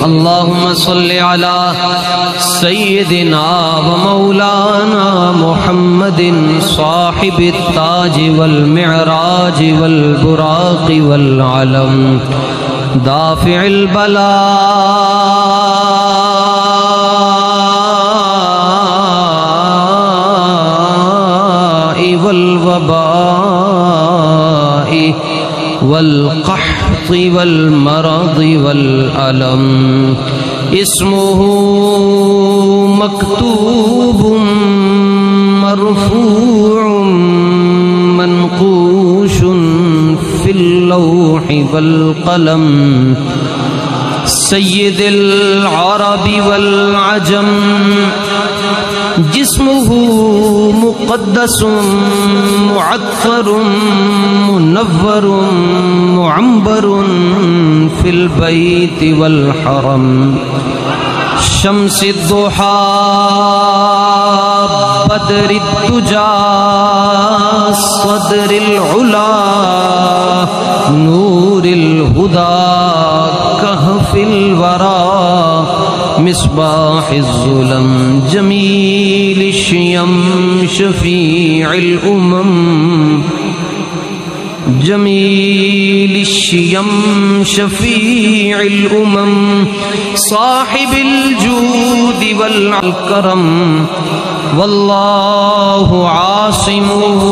اللهم صل على سيدنا ومولانا محمد صاحب التاج والمعراج والبراق والعلم دافع البلاء والوباء والقحط والمرض والألم اسمه مكتوب مرفوع منقوش في اللوح والقلم سيد العرب والعجم جسمه مقدس معطر منور معنبر في البيت والحرم شمس الضحى بدر الدجى صدر العلا نور الهدى كهف الورى مصباح الظلم جميل الشيم شفيع الأمم جميل الشيم شفيع الأمم صاحب الجود والكرم والله عاصمه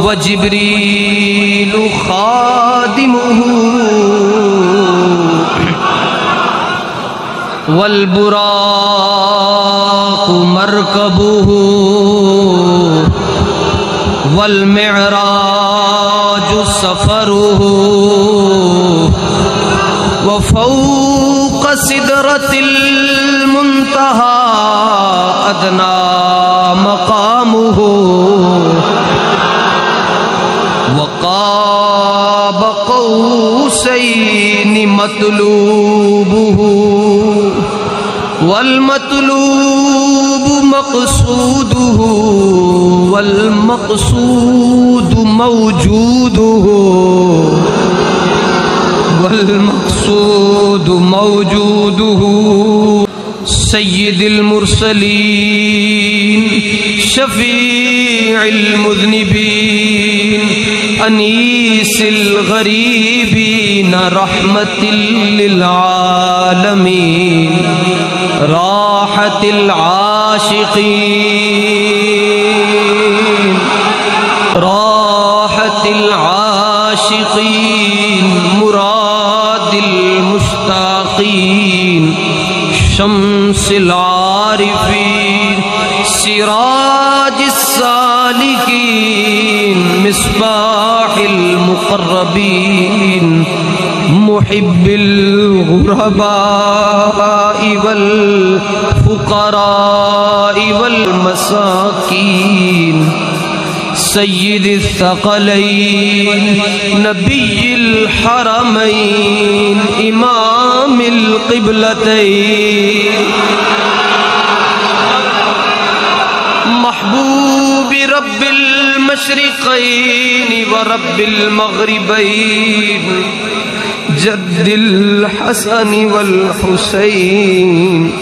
وجبريل خادمه والبراق مركبه والمعراج سفره وفوق سدرة المنتهى أدنى مقامه وقاب قوسين مطلوبه والمطلوب مقصوده والمقصود موجوده والمقصود موجوده سيد المرسلين شفيع المذنبين أنيس الغريبين رحمة للعالمين راحة العاشقين راحة العاشقين مراد المشتاقين شمس العارفين سراج السالكين مصباح المقربين محب الغرباء والفقراء والمساكين سيد الثقلين نبي الحرمين إمام القبلتين محبوب رب المشرقين ورب المغربين جد الحسن والحسين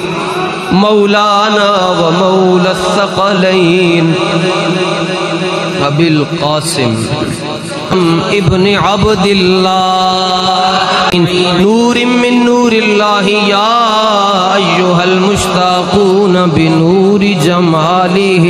مولانا ومولى الثقلين أبي القاسم ابن عبد الله نور من نور الله يا أيها المشتاقون بنور جماله